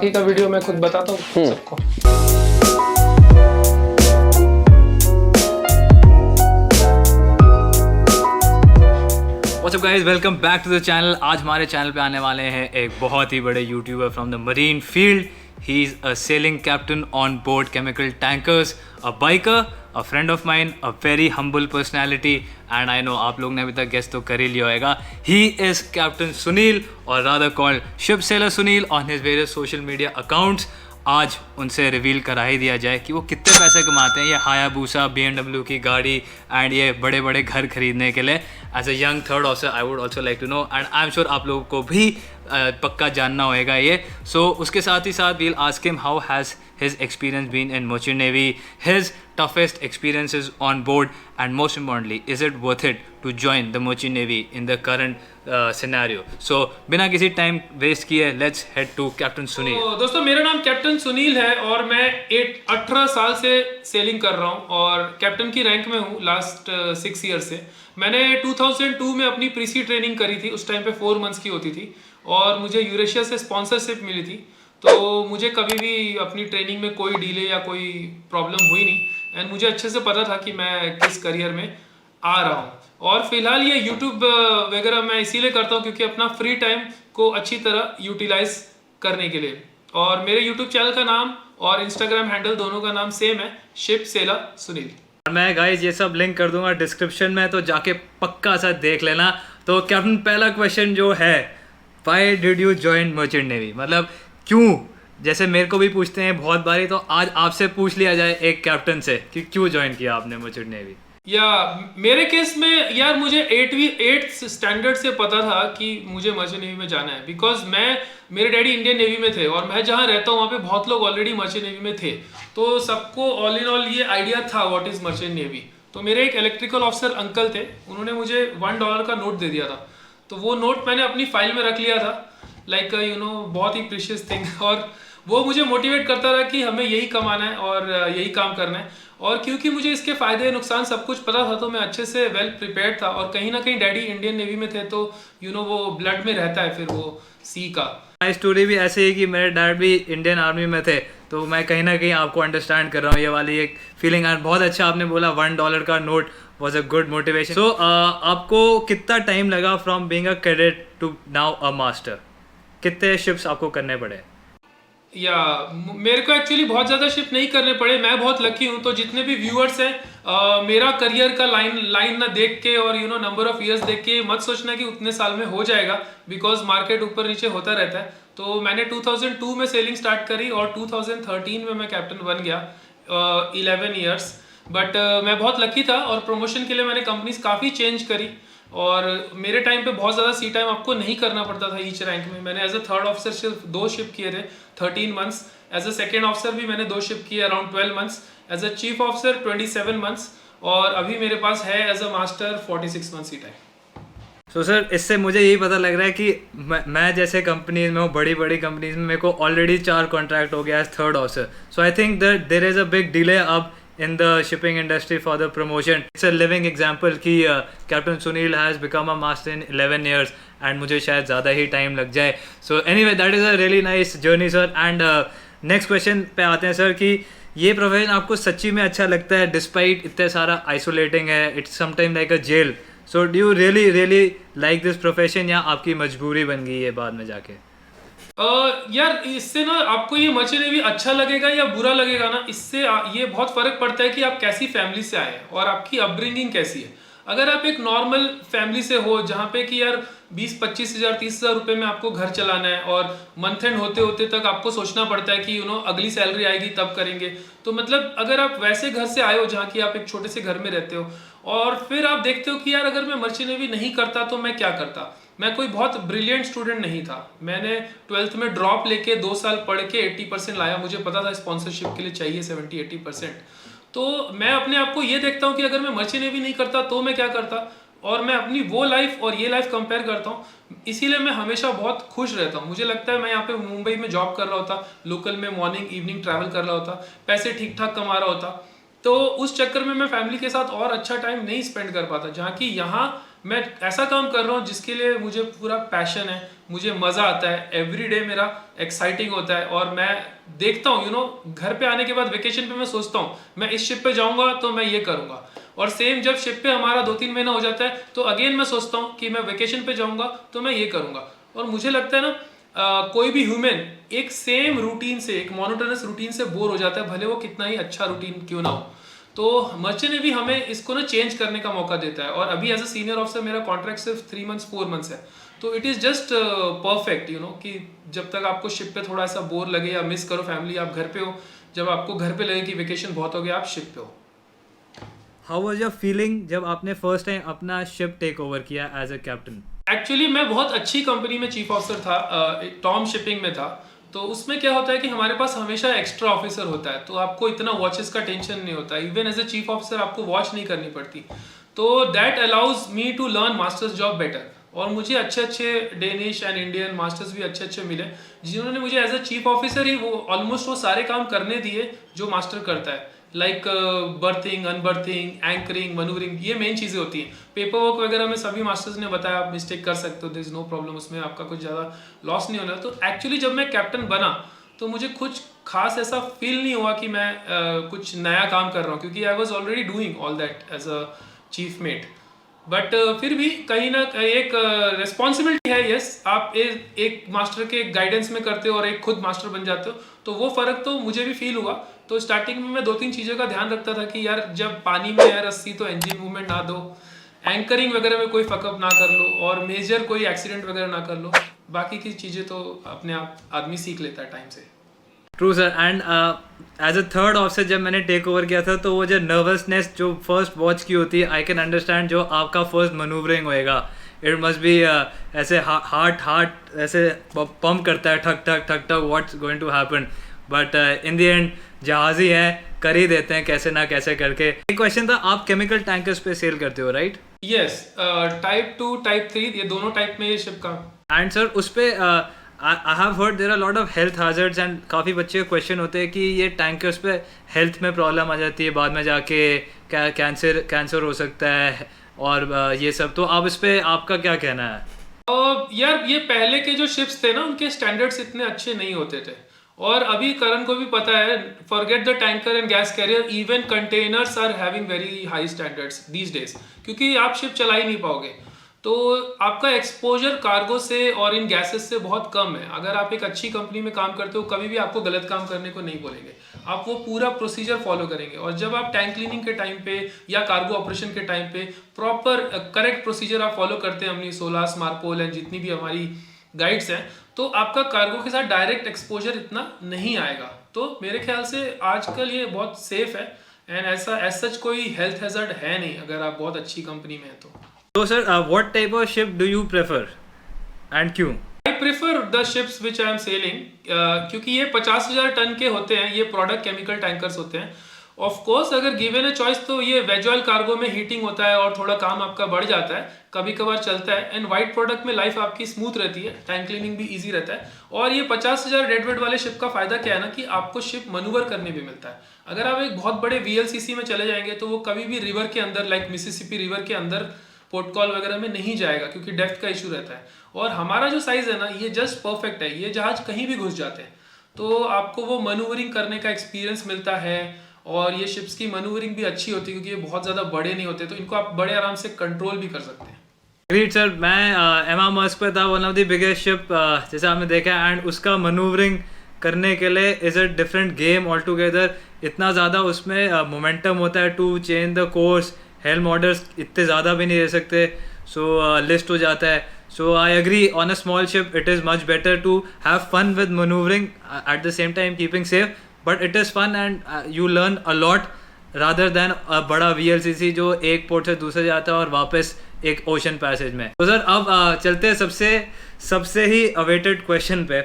बाकी का वीडियो मैं खुद बताता हूँ सबको। What's up guys, welcome back to the channel। आज हमारे चैनल पे आने वाले हैं एक बहुत ही बड़े YouTuber from the marine field. He is a selling captain on board chemical tankers, a biker, a friend of mine, a very humble personality and I know आप लोग ने अभी तक गेस तो कर ही लिया होगा। ही इज़ कैप्टन सुनील और rather called ship seller Sunil on his various social media accounts. आज उनसे रिवील करा ही दिया जाए कि वो कितने पैसे कमाते हैं ये हायाबूसा BMW की गाड़ी एंड ये बड़े बड़े घर खरीदने के लिए। As a young third officer I would also like to know and I am sure आप लोगों को भी पक्का जानना होएगा ये। सो उसके साथ ही साथ will ask him how has his experience been in merchant navy, his toughest experiences on board, and most importantly, is it worth it to join the merchant navy in the current scenario? So बिना किसी time waste किए let's head to Captain Sunil। तो दोस्तों मेरा नाम captain Sunil है और मैं 18 साल से सेलिंग कर रहा हूँ और कैप्टन की रैंक में हूँ लास्ट 6 ईयर से। मैंने 2002 में अपनी प्रीसी ट्रेनिंग करी थी, उस टाइम पे 4 मंथ्स की होती थी और मुझे यूरेशिया से स्पॉन्सरशिप मिली थी। तो मुझे कभी भी अपनी ट्रेनिंग में कोई डिले या कोई प्रॉब्लम हुई नहीं एंड मुझे अच्छे से पता था कि मैं किस करियर में आ रहा हूँ। और फिलहाल ये यूट्यूब वगैरह मैं इसीलिए करता हूँ क्योंकि अपना फ्री टाइम को अच्छी तरह यूटिलाइज करने के लिए। और मेरे यूट्यूब चैनल का नाम और इंस्टाग्राम हैंडल दोनों का नाम सेम है, शिप सेलर सुनील। मैं गाइज ये सब लिंक कर दूंगा डिस्क्रिप्शन में, तो जाके पक्का सा देख लेना। तो कैप्टन पहला क्वेश्चन जो है, why did you join merchant navy? मतलब क्यों? जैसे मेरे को भी पूछते हैं बहुत बारी, तो आज आपसे पूछ लिया जाए एक कैप्टन से कि क्यों ज्वाइन किया आपने मर्चेंट नेवी। या मेरे केस में यार मुझे 8th स्टैंडर्ड से पता था कि मुझे मर्चेंट नेवी में जाना है, बिकॉज मेरे डैडी इंडियन नेवी में थे और मैं जहाँ रहता हूँ वहाँ पे बहुत लोग ऑलरेडी मर्चेंट नेवी में थे, तो सबको ऑल इन ऑल ये आइडिया था व्हाट इज मर्चेंट नेवी। तो मेरे एक इलेक्ट्रिकल ऑफिसर अंकल थे, उन्होंने मुझे $1 का नोट दे दिया था, तो वो नोट मैंने अपनी फाइल में रख लिया था, लाइक बहुत ही प्रीशियस थिंग। और वो मुझे मोटिवेट करता रहा कि हमें यही कमाना है और यही काम करना है। और क्योंकि मुझे इसके फायदे नुकसान सब कुछ पता था, तो मैं अच्छे से वेल प्रिपेयर्ड था। और कहीं ना कहीं डैडी इंडियन नेवी में थे, तो वो ब्लड में रहता है फिर वो सी का। माई स्टोरी भी ऐसे ही कि मेरे डैड भी इंडियन आर्मी में थे, तो मैं कहीं ना कहीं आपको अंडरस्टैंड कर रहा हूँ ये वाली एक फीलिंग। एंड बहुत अच्छा आपने बोला, $1 का note was a good motivation. So आपको कितना टाइम लगा from being a cadet to now a master? कितने शिप्स आपको करने पड़े? या मेरे को एक्चुअली बहुत ज़्यादा शिफ्ट नहीं करने पड़े, मैं बहुत लकी हूँ। तो जितने भी व्यूअर्स हैं, मेरा करियर का लाइन ना देख के और नंबर ऑफ ईयर्स देख के मत सोचना कि उतने साल में हो जाएगा, बिकॉज मार्केट ऊपर नीचे होता रहता है। तो मैंने 2002 में सेलिंग स्टार्ट करी और 2013 में मैं कैप्टन बन गया, 11 ईयर्स। बट मैं बहुत लकी था और प्रमोशन के लिए मैंने कंपनीज काफ़ी चेंज करी और मेरे टाइम पे बहुत ज़्यादा सी टाइम आपको नहीं करना पड़ता था ईच रैंक में। मैंने एज अ थर्ड ऑफिसर सिर्फ 2 शिप किए थे 13 months, as a second officer भी मैंने 2 शिप किए around 12 months, as a chief officer 27 months और अभी मेरे पास है as a master 46 months sea time. So sir, इससे मुझे यही पता लग रहा है कि मैं जैसे कंपनीज में हूँ, बड़ी बड़ी कंपनीज में, मेरे को ऑलरेडी 4 कॉन्ट्रैक्ट हो गया as third officer. So I think that there is a big delay अब in the shipping industry for the promotion. It's a living example कि Captain Sunil has become a master in 11 years and मुझे शायद ज़्यादा ही time लग जाए। So anyway, that is a really nice journey sir. And next question पे आते हैं sir कि ये प्रोफेशन आपको सच्ची में अच्छा लगता है डिस्पाइट इतने सारा आइसोलेटिंग है, it's sometime like a jail. So do you really like this profession या आपकी मजबूरी बन गई है बाद में जाके? यार इससे ना आपको ये मर्चेंट नेवी अच्छा लगेगा या बुरा लगेगा ना, इससे ये बहुत फर्क पड़ता है कि आप कैसी फैमिली से आए हैं और आपकी अपब्रिंगिंग कैसी है। अगर आप एक नॉर्मल फैमिली से हो जहाँ पे कि यार 20-25 हज़ार 30 हज़ार रुपये में आपको घर चलाना है और मंथ एंड होते होते तक आपको सोचना पड़ता है कि अगली सैलरी आएगी तब करेंगे, तो मतलब अगर आप वैसे घर से आए हो जहाँ की आप एक छोटे से घर में रहते हो और फिर आप देखते हो कि यार अगर मैं मर्चेंट नेवी नहीं करता तो मैं क्या करता। मैं कोई बहुत ब्रिलियंट स्टूडेंट नहीं था, मैंने 12th में ड्रॉप लेके 2 साल पढ़ के 80% लाया। मुझे पता था स्पॉन्सरशिप के लिए चाहिए 70-80%। तो मैं अपने आप को ये देखता हूँ कि अगर मैं मर्चेंट नेवी नहीं करता तो मैं क्या करता, और मैं अपनी वो लाइफ और ये लाइफ कंपेयर करता हूँ। इसीलिए मैं हमेशा बहुत खुश रहता हूँ। मुझे लगता है मैं यहाँ पे मुंबई में जॉब कर रहा होता, लोकल में मॉर्निंग इवनिंग ट्रैवल कर रहा होता, पैसे ठीक ठाक कमा रहा होता, तो उस चक्कर में मैं फैमिली के साथ और अच्छा टाइम नहीं स्पेंड कर पाता। जहाँ कि यहाँ मैं ऐसा काम कर रहा हूँ जिसके लिए मुझे पूरा पैशन है, मुझे मज़ा आता है, एवरी डे मेरा एक्साइटिंग होता है। और मैं देखता हूँ घर पे आने के बाद वेकेशन पे मैं सोचता हूँ मैं इस शिप पे जाऊँगा तो मैं ये करूँगा, और सेम जब शिप पे हमारा 2-3 महीना हो जाता है तो अगेन मैं सोचता हूँ कि मैं वेकेशन पे जाऊँगा तो मैं ये करूँगा। और मुझे लगता है ना कोई भी ह्यूमन एक सेम रूटीन से, एक मोनोटोनस रूटीन से बोर हो जाता है, भले वो कितना ही अच्छा रूटीन क्यों ना हो। तो मर्चेंट नेवी हमें इसको ना चेंज करने का मौका देता है। और अभी एज अ सीनियर ऑफिसर मेरा कॉन्ट्रैक्ट सिर्फ 3 मंथ्स 4 मंथ्स है, तो इट इज़ जस्ट परफेक्ट कि जब तक आपको शिप पे थोड़ा सा बोर लगे या मिस करो फैमिली, आप घर पे हो, जब आपको घर पे लगे कि वेकेशन बहुत हो गया, आप शिप पे हो। हाउ वाज योर फीलिंग जब आपने फर्स्ट टाइम अपना शिप टेक ओवर किया एज अ कैप्टन? एक्चुअली मैं बहुत अच्छी कंपनी में चीफ ऑफिसर था, टॉम शिपिंग में था। तो उसमें क्या होता है कि हमारे पास हमेशा एक्स्ट्रा ऑफिसर होता है, तो आपको इतना वॉचेस का टेंशन नहीं होता, even as a chief officer आपको वॉच नहीं करनी पड़ती। तो that allows me to learn master's job better. और मुझे अच्छे अच्छे डेनिश एंड इंडियन मास्टर्स भी अच्छे अच्छे मिले, जिन्होंने मुझे एज अ चीफ ऑफिसर ही वो ऑलमोस्ट वो सारे काम करने दिए जो मास्टर करता है, लाइक बर्थिंग, अनबर्थिंग, एंकरिंग, मनूवरिंग, ये मेन चीज़ें होती हैं। पेपर वर्क वगैरह में सभी मास्टर्स ने बताया आप मिस्टेक कर सकते हो, देयर इज नो प्रॉब्लम, उसमें आपका कुछ ज़्यादा लॉस नहीं होना। तो एक्चुअली जब मैं कैप्टन बना तो मुझे कुछ खास ऐसा फील नहीं हुआ कि मैं कुछ नया काम कर रहा हूँ, क्योंकि I was already doing all that as a chief mate. But फिर भी कहीं ना कहीं एक रिस्पॉन्सिबिलिटी है। यस, आप एक मास्टर के गाइडेंस में करते हो और एक खुद मास्टर बन जाते हो, तो वो फ़र्क तो मुझे भी फील हुआ। तो स्टार्टिंग में मैं 2-3 चीज़ों का ध्यान रखता था कि यार जब पानी में है रस्सी तो इंजन मूवमेंट ना दो, एंकरिंग वगैरह में कोई फकअप ना कर लो, और मेजर कोई एक्सीडेंट वगैरह ना कर लो। बाकी की चीज़ें तो अपने आप आदमी सीख लेता है टाइम से। True sir. And as a third officer जब मैंने टेक ओवर किया था तो वो जो नर्वसनेस जो फर्स्ट वॉच की होती है, आई कैन अंडरस्टैंड जो आपका फर्स्ट मनूवरिंग होएगा, इट मस्ट बी ऐसे हार्ट ऐसे पंप करता है, ठक ठक ठक ठक, what's going to happen. But in the end जहाज़ी है, कर ही देते हैं कैसे ना कैसे करके। एक क्वेश्चन था, आप केमिकल टैंकर्स पे सेल करते हो राइट? यस, टाइप 2 टाइप 3 ये दोनों टाइप में ये शिप का। एंड सर उस पे I have heard there are lot of health hazards, and काफ़ी बच्चे क्वेश्चन होते हैं कि ये टैंकर्स पे हेल्थ में प्रॉब्लम आ जाती है, बाद में जाके कैंसर हो सकता है और ये सब। तो आप इस पे आपका क्या कहना है? यार ये पहले के जो शिप्स थे ना उनके स्टैंडर्ड्स इतने अच्छे नहीं होते थे, और अभी करण को भी पता है, forget the tanker and gas carrier, even containers are having very high standards these days, क्योंकि आप शिप चला ही नहीं पाओगे। तो आपका एक्सपोजर कार्गो से और इन गैसेस से बहुत कम है। अगर आप एक अच्छी कंपनी में काम करते हो, कभी भी आपको गलत काम करने को नहीं बोलेंगे, आप वो पूरा प्रोसीजर फॉलो करेंगे। और जब आप टैंक क्लीनिंग के टाइम पे या कार्गो ऑपरेशन के टाइम पे प्रॉपर करेक्ट प्रोसीजर आप फॉलो करते हैं, अपनी सोलास, मार्पोल एंड जितनी भी हमारी गाइड्स हैं, तो आपका कार्गो के साथ डायरेक्ट एक्सपोजर इतना नहीं आएगा। तो मेरे ख्याल से आजकल ये बहुत सेफ है, एंड ऐसा एज सच कोई हेल्थ हैजर्ड है नहीं अगर आप बहुत अच्छी कंपनी में हैं तो। तो sir what type of ship do you prefer and क्यों? I prefer the ships which I am sailing, क्योंकि ये 50,000 टन के होते हैं, ये प्रोडक्ट केमिकल टैंकर्स होते हैं। ऑफ कोर्स अगर गिवन अ चॉइस तो ये वेज ऑयल कार्गो में हीटिंग होता है और थोड़ा काम आपका बढ़ जाता है, कभी कभार चलता है, एंड वाइट प्रोडक्ट में लाइफ आपकी स्मूथ रहती है, टैंक क्लीनिंग भी इजी रहता है। और ये 50,000 डेडवेट वाले शिप का फायदा क्या है ना कि आपको शिप मनूवर करने भी मिलता है। अगर आप एक बहुत बड़े VLCC में चले जाएंगे तो वो कभी भी रिवर के अंदर, लाइक मिसिसिपी रिवर के अंदर पोर्ट कॉल वगैरह में नहीं जाएगा, क्योंकि डेप्थ का इशू रहता है। और हमारा जो साइज है ना ये जस्ट परफेक्ट है, ये जहाज कहीं भी घुस जाते हैं, तो आपको वो मनूवरिंग करने का एक्सपीरियंस मिलता है। और ये शिप्स की मनूवरिंग भी अच्छी होती है, क्योंकि ये बहुत ज़्यादा बड़े नहीं होते, तो इनको आप बड़े आराम से कंट्रोल भी कर सकते हैं। Great sir. मैं एमा मस्क पे था, one of the biggest ship जैसे आपने देखा, एंड उसका मनूवरिंग करने के लिए is a different game all together. इतना ज़्यादा उसमें मोमेंटम होता है to change the course, helm orders इतने ज़्यादा भी नहीं रह सकते, सो लिस्ट हो जाता है। So I agree, on a small ship it is much better to have fun with manoeuvring at the same time keeping safe, but it is fun and you learn a lot rather than a बड़ा VLCC जो एक port से दूसरे जाता है और वापस एक ओशन पैसेज में। तो सर अब चलते हैं सबसे ही अवेटेड क्वेश्चन पे,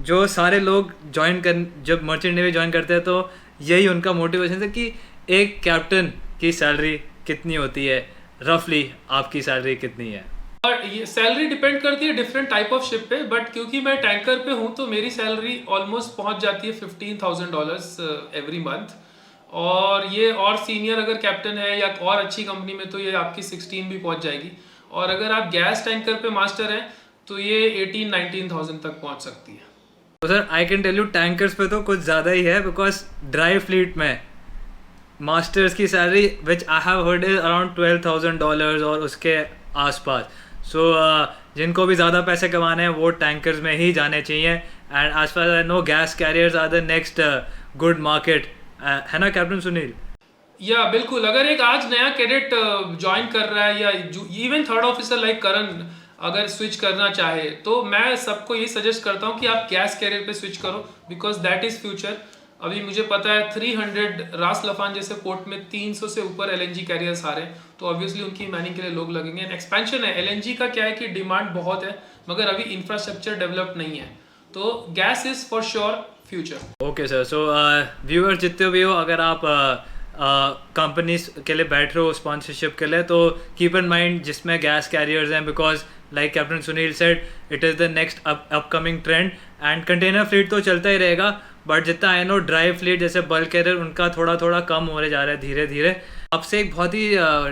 जो सारे लोग जब मर्चेंट नेवी ज्वाइन करते हैं तो यही उनका मोटिवेशन है कि एक कैप्टन की सैलरी कितनी होती है, रफली आपकी सैलरी कितनी है? और ये सैलरी डिपेंड करती है डिफरेंट टाइप ऑफ शिप पे, बट क्योंकि मैं टैंकर पे हूँ तो मेरी सैलरी ऑलमोस्ट पहुँच जाती है $15,000 एवरी मंथ। और ये और सीनियर अगर कैप्टन है या और अच्छी कंपनी में तो ये आपकी 16 भी पहुँच जाएगी। और अगर आप गैस टैंकर पे मास्टर हैं तो ये 18-19,000 तक पहुंच सकती है। तो sir I can tell you tankers पे तो कुछ ज़्यादा ही है, बिकॉज ड्राई फ्लीट में मास्टर्स की salary which I have heard is around $12,000 और उसके आसपास। सो जिनको भी ज़्यादा पैसे कमाने हैं वो टैंकर्स में ही जाने चाहिए। And as far I know gas carriers are the next good market, है ना कैप्टन सुनील? या बिल्कुल, अगर एक आज नया कैडेट ज्वाइन कर रहा है या इवन थर्ड ऑफिसर लाइक करण अगर स्विच करना चाहे तो मैं सबको ये सजेस्ट करता हूँ कि आप गैस कैरियर पे स्विच करो, बिकॉज दैट इज़ फ्यूचर। अभी मुझे पता है 300 रास लफान जैसे पोर्ट में 300 से ऊपर एलएनजी कैरियर्स आ रहे हैं, तो ऑब्वियसली उनकी मैनिंग के लिए लोग लगेंगे। एक्सपेंशन है, एलएनजी का क्या है कि डिमांड बहुत है मगर अभी इंफ्रास्ट्रक्चर डेवलप नहीं है, तो gas is for sure future. Okay sir, so viewers जितने भी हो, अगर आप कंपनीज के लिए बैठ रहे हो स्पॉन्सरशिप के लिए, तो कीप इन माइंड जिसमें गैस कैरियर्स हैं, because like captain Sunil said it is the next upcoming trend. And container fleet तो चलता ही रहेगा, बट जितना आई नो ड्राई फ्लीट जैसे बल्क कैरियर उनका थोड़ा थोड़ा कम होने जा रहा है धीरे धीरे। आपसे एक बहुत ही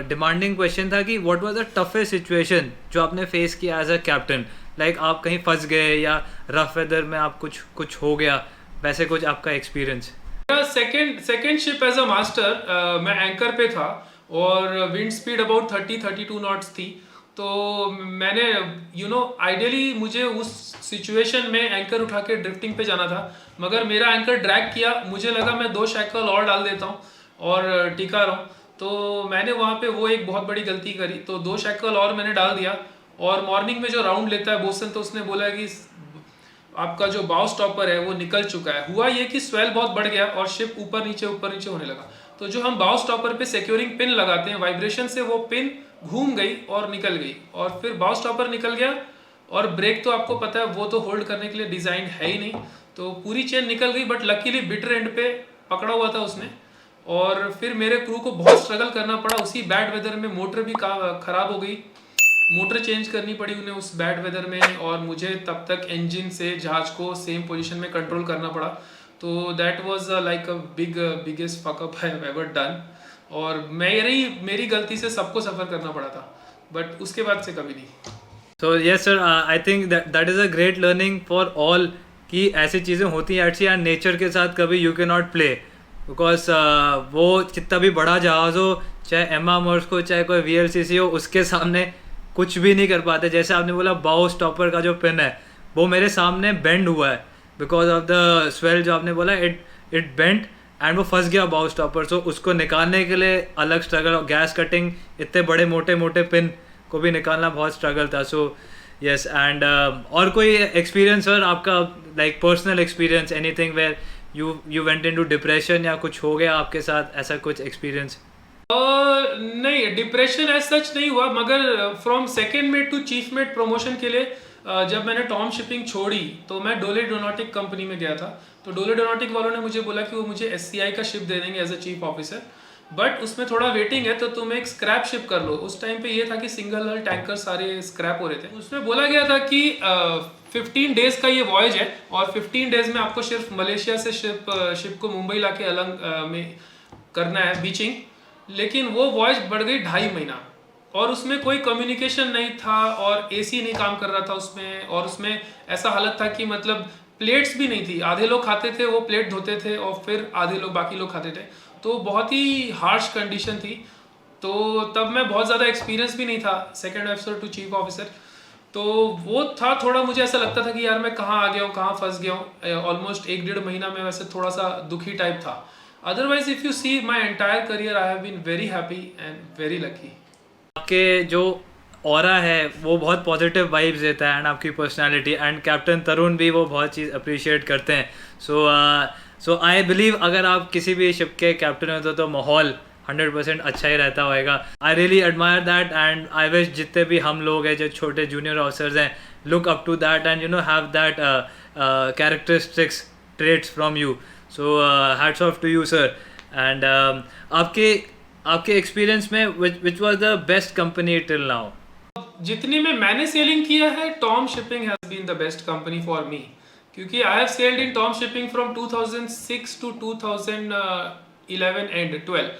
डिमांडिंग क्वेश्चन था कि what was the toughest situation जो आपने फेस किया एज अ कैप्टन? लाइक आप कहीं फंस गए या रफ वेदर में आप कुछ हो गया, वैसे कुछ आपका experience? Second ship as a master मैं एंकर पे था और विंड स्पीड अबाउट 30-32 नॉट्स थी, तो मैंने आइडियली मुझे उस सिचुएशन में एंकर उठा के ड्रिफ्टिंग पे जाना था, मगर मेरा एंकर ड्रैग किया। मुझे लगा मैं 2 शैकल और डाल देता हूँ और टिका रहा हूँ, तो मैंने वहाँ पे वो एक बहुत बड़ी गलती करी, तो 2 शैकल और मैंने डाल दिया। और मॉर्निंग में जो राउंड लेता है बोसन, तो उसने बोला कि आपका जो बाउ स्टॉपर है वो निकल चुका है। हुआ ये कि स्वेल बहुत बढ़ गया और शिप ऊपर नीचे होने लगा, तो जो हम बाउ स्टॉपर पे सिक्योरिंग पिन लगाते हैं, वाइब्रेशन से वो पिन घूम गई और निकल गई, और फिर बाउ स्टॉपर निकल गया। और ब्रेक तो आपको पता है वो तो होल्ड करने के लिए डिज़ाइन है ही नहीं, तो पूरी चेन निकल गई। बट लकीली बिटर एंड पे पकड़ा हुआ था उसने, और फिर मेरे क्रू को बहुत स्ट्रगल करना पड़ा। उसी बैड वेदर में मोटर भी ख़राब हो गई, मोटर चेंज करनी पड़ी उन्हें उस बैड वेदर में, और मुझे तब तक इंजन से जहाज को सेम पोजीशन में कंट्रोल करना पड़ा। तो that was like a biggest fuckup I have ever done, और मेरी गलती से सबको सफ़र करना पड़ा था, बट उसके बाद से कभी नहीं। So yes sir, I think that is a great learning for all कि ऐसी चीज़ें होती हैं एक्चुअली, एंड नेचर के साथ कभी you can not play, because वो कितना भी बड़ा जहाज़ हो, चाहे एमा मर्स हो, चाहे कोई VLCC हो, उसके सामने कुछ भी नहीं कर पाते। जैसे आपने बोला बाउ स्टॉपर का जो पिन है वो मेरे सामने बेंड हुआ है बिकॉज ऑफ द स्वेल, जो आपने बोला इट बेंड एंड वो फंस गया बाउ स्टॉपर। सो उसको निकालने के लिए अलग स्ट्रगल, गैस कटिंग, इतने बड़े मोटे पिन को भी निकालना बहुत स्ट्रगल था। सो यस, एंड और कोई एक्सपीरियंस सर आपका, like personal experience, anything where you went into depression या कुछ हो गया आपके साथ, ऐसा कुछ एक्सपीरियंस? नहीं, डिप्रेशन एज सच नहीं हुआ, मगर from second mate to chief mate promotion के लिए जब मैंने टॉम शिपिंग छोड़ी तो मैं डोले डोनॉटिक कंपनी में गया था। तो डोले डोनॉटिक वालों ने मुझे बोला कि वो मुझे SCI का शिप दे देंगे as a chief officer, but उसमें थोड़ा वेटिंग है, तो तुम एक स्क्रैप शिप कर लो। उस टाइम पे ये था कि सिंगल हल टैंकर सारे स्क्रैप हो रहे थे। उसमें बोला गया था कि 15 डेज का ये वॉयज है, और 15 डेज में आपको सिर्फ मलेशिया से शिप को मुंबई लाके अलंग में करना है बीचिंग, लेकिन वो वॉयज बढ़ गई 2.5 महीना, और उसमें कोई कम्युनिकेशन नहीं था और AC नहीं काम कर रहा था उसमें, और उसमें ऐसा हालत था कि मतलब प्लेट्स भी नहीं थी। आधे लोग खाते थे, वो प्लेट धोते थे, और फिर आधे लोग बाकी लोग खाते थे, तो बहुत ही हार्श कंडीशन थी। तो तब मैं बहुत ज़्यादा एक्सपीरियंस भी नहीं था second officer to chief officer, तो वो था थोड़ा, मुझे ऐसा लगता था कि यार मैं कहाँ आ गया हूँ, कहाँ फंस गया हूँ। ऑलमोस्ट 1-1.5 महीना में वैसे थोड़ा सा दुखी टाइप था। Otherwise, if you see my entire career, I have been very happy and very lucky. आपके जो ऑरा है वो बहुत पॉजिटिव वाइब्स देता है, एंड आपकी पर्सनालिटी, एंड कैप्टन तरुण भी वो बहुत चीज़ अप्रिशिएट करते हैं। सो आई बिलीव अगर आप किसी भी शिप के कैप्टन होते तो माहौल 100% अच्छा ही रहता होगा। I really admire that, and I wish जितने भी हम लोग हैं जो छोटे जूनियर ऑफिसर्स हैं, look up to that and have that characteristics traits from you. So hats off to you sir. And आपके एक्सपीरियंस में which was the best company till now? जितनी में मैंने सेलिंग किया है, Tom shipping has been the best company for me, क्योंकि I have sailed in Tom shipping from 2006 to 2011 and 12।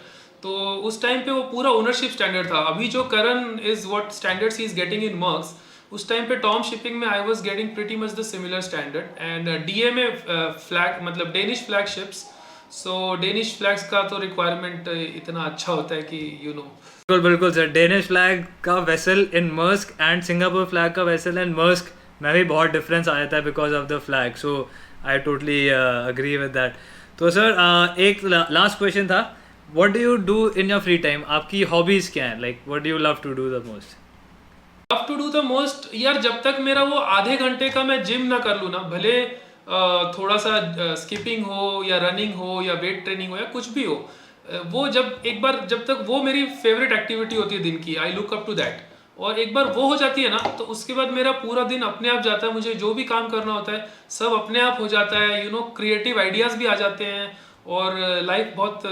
तो उस टाइम पे वो पूरा ओनरशिप स्टैंडर्ड था. अभी जो करण इज व्हाट स्टैंडर्ड्स ही इज गेटिंग इन मर्क्स, उस टाइम पे टॉम शिपिंग में I was getting pretty much the similar standard. And डीए में फ्लैग मतलब Danish flag ships, so Danish flags का तो रिक्वायरमेंट इतना अच्छा होता है कि यू नो. बिल्कुल बिल्कुल सर. डेनिश फ्लैग का vessel in Maersk and Singapore flag का वेसल इन मर्स्क में भी बहुत डिफरेंस आ जाता है because of the flag. So I totally agree with that. तो सर एक लास्ट क्वेश्चन था. What do you do in your free time? आपकी हॉबीज क्या है? Like what do you love to do the most? Love to do the most यार, जब तक मेरा वो आधे घंटे का मैं जिम ना कर लूँ ना, भले थोड़ा सा स्किपिंग हो या रनिंग हो या वेट ट्रेनिंग हो या कुछ भी हो, वो जब एक बार जब तक वो मेरी फेवरेट एक्टिविटी होती है दिन की, I look up to that. और एक बार वो हो जाती है ना, तो उसके बाद मेरा पूरा दिन अपने आप जाता है. मुझे जो भी काम करना होता है सब अपने आप हो जाता है. यू नो, क्रिएटिव आइडियाज़ भी आ जाते हैं और लाइफ बहुत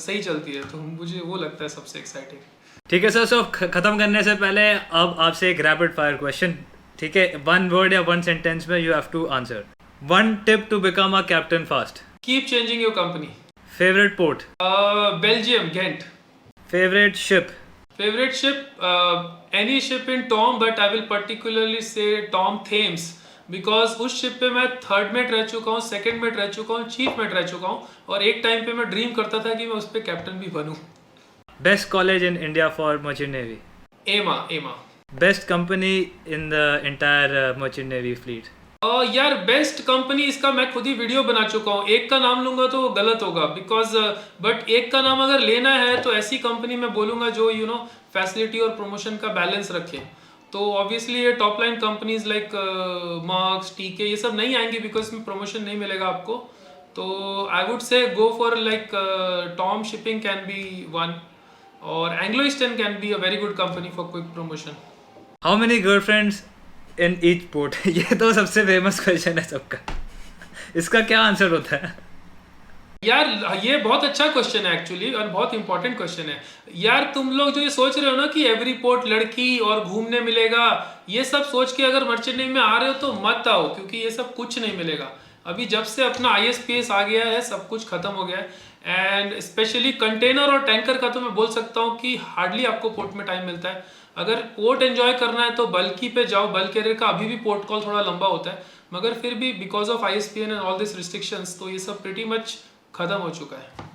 सही चलती है. तो मुझे वो लगता है सबसे एक्साइटिंग. ठीक है सर. सो खत्म करने से पहले अब आपसे एक रैपिड फायर क्वेश्चन. ठीक है, वन वर्ड या वन सेंटेंस में you have to answer. One tip to become a captain fast. Keep changing your company. Favourite port. Belgium, Ghent. Favourite ship. Favorite ship, any ship in Tom, but I will particularly say Tom Thames, because उस ship पे मैं third met रह चुका हूँ, second mate रह चुका हूँ, chief met रह चुका हूँ, और एक टाइम पे मैं ड्रीम करता था कि मैं उस पे कैप्टन भी बनूँ. Best college in India for merchant navy. एमा. एमा. Best company in the entire merchant navy fleet. यार बेस्ट कंपनी, इसका मैं खुद ही वीडियो बना चुका हूँ. एक का नाम लूंगा तो गलत होगा, बिकॉज बट एक का नाम अगर लेना है तो ऐसी कंपनी मैं बोलूंगा जो यू नो फैसिलिटी और प्रमोशन का बैलेंस रखे. तो ऑब्वियसली ये top line companies like marks, टीके, ये सब नहीं आएंगी बिकॉज इसमें प्रमोशन नहीं मिलेगा आपको. तो I would say go for like Tom shipping can be one, और Anglo Eastern can be a very good company for quick promotion. How many girlfriends in each port? ये तो सबसे फेमस क्वेश्चन है सबका. इसका क्या आंसर होता है? यार ये बहुत अच्छा क्वेश्चन है एक्चुअली, और बहुत इंपॉर्टेंट क्वेश्चन है. यार तुम लोग जो ये सोच रहे हो ना कि एवरी पोर्ट लड़की और घूमने मिलेगा, ये सब सोच के अगर मर्चेंट नेवी में आ रहे हो तो मत आओ, क्योंकि ये सब कुछ नहीं मिलेगा. अभी जब से अपना ISPS आ गया है सब कुछ खत्म हो गया है. एंड स्पेशली कंटेनर और टैंकर का तो मैं बोल सकता हूँ कि हार्डली आपको पोर्ट में टाइम मिलता है. अगर पोर्ट एंजॉय करना है तो बल्कि पे जाओ. बल्क कैरियर का अभी भी पोर्ट कॉल थोड़ा लंबा होता है, मगर फिर भी because of ISPN and all this restrictions तो ये सब प्रीटी मच खत्म हो चुका है.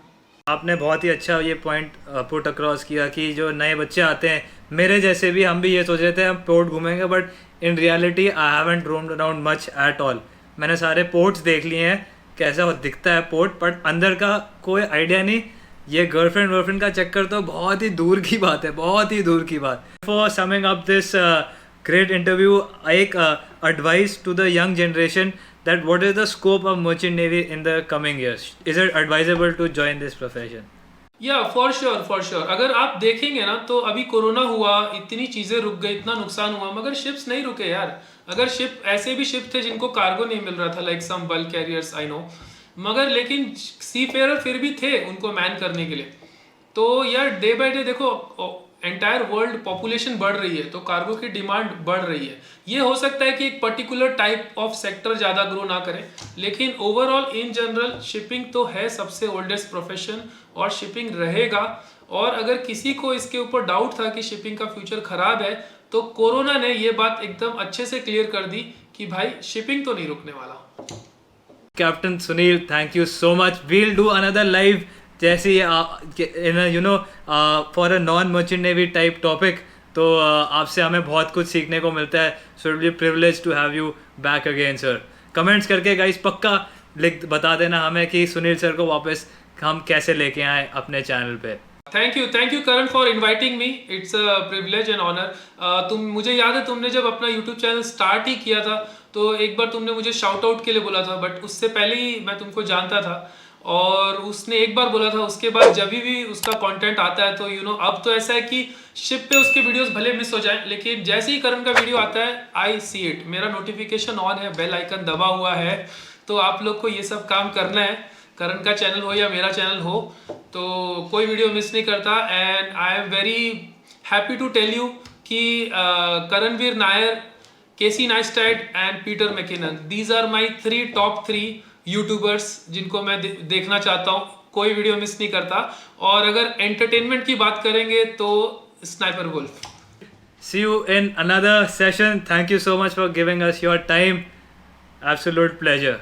आपने बहुत ही अच्छा ये पॉइंट पुट अक्रॉस किया कि जो नए बच्चे आते हैं, मेरे जैसे भी, हम भी ये सोच रहे थे हम पोर्ट घूमेंगे, but in reality I haven't roamed around much at all. मैंने सारे पोर्ट्स देख लिए हैं, कैसा दिखता है पोर्ट, बट अंदर का कोई आइडिया नहीं. ये गर्लफ्रेंड वर्लफ्रेंड का चक्कर तो बहुत ही दूर की बात है, बहुत ही दूर की बात. For summing up this great interview, एक advice to the young generation that what is the scope of merchant navy in the coming years? Is it advisable to join this profession? या फॉर श्योर. अगर आप देखेंगे ना तो अभी corona हुआ, इतनी चीज़ें रुक गई, इतना नुकसान हुआ, मगर शिप्स नहीं रुके यार. अगर शिप, ऐसे भी शिप थे जिनको कार्गो नहीं मिल रहा था, like some bulk carriers I know, मगर लेकिन सी फेयर फिर भी थे उनको मैन करने के लिए. तो यार डे बाय डे देखो एंटायर वर्ल्ड पॉपुलेशन बढ़ रही है, तो कार्गो की डिमांड बढ़ रही है. ये हो सकता है कि एक पर्टिकुलर टाइप ऑफ सेक्टर ज़्यादा ग्रो ना करे, लेकिन ओवरऑल इन जनरल शिपिंग तो है सबसे ओल्डेस्ट प्रोफेशन और शिपिंग रहेगा. और अगर किसी को इसके ऊपर डाउट था कि शिपिंग का फ्यूचर खराब है, तो कोरोना ने ये बात एकदम अच्छे से क्लियर कर दी कि भाई शिपिंग तो नहीं रुकने वाला. Captain Sunil, thank you so much. We'll do another live जैसे in you know for a non merchant navy type topic. तो आपसे हमें बहुत कुछ सीखने को मिलता है. So it be privilege to have you back again sir. Comments करके गाइस पक्का बता देना हमें कि सुनील सर को वापस हम कैसे लेके आए अपने चैनल पे. Thank you Karan for inviting me. It's a privilege and honour. तुम, मुझे याद है तुमने जब अपना यूट्यूब चैनल स्टार्ट ही किया था तो एक बार तुमने मुझे शाउट आउट के लिए बोला था, बट उससे पहले ही मैं तुमको जानता था. और उसने एक बार बोला था, उसके बाद जब भी उसका कंटेंट आता है तो यू नो अब तो ऐसा है कि शिप पे उसके वीडियोस भले मिस हो जाए, लेकिन जैसे ही करण का वीडियो आता है आई सी इट. मेरा नोटिफिकेशन ऑन है, बेल आइकन दबा हुआ है. तो आप लोग को ये सब काम करना है, करण का चैनल हो या मेरा चैनल हो, तो कोई वीडियो मिस नहीं करता. And I am very happy to tell you कि Karanveer Nair, Casey Neistat and Peter McKinnon, these are my 3 top 3 YouTubers जिनको मैं देखना चाहता हूँ कोई वीडियो मिस नहीं करता। और अगर एंटरटेनमेंट की बात करेंगे तो Sniper Wolf. See you in another session. Thank you so much for giving us your time. Absolute pleasure.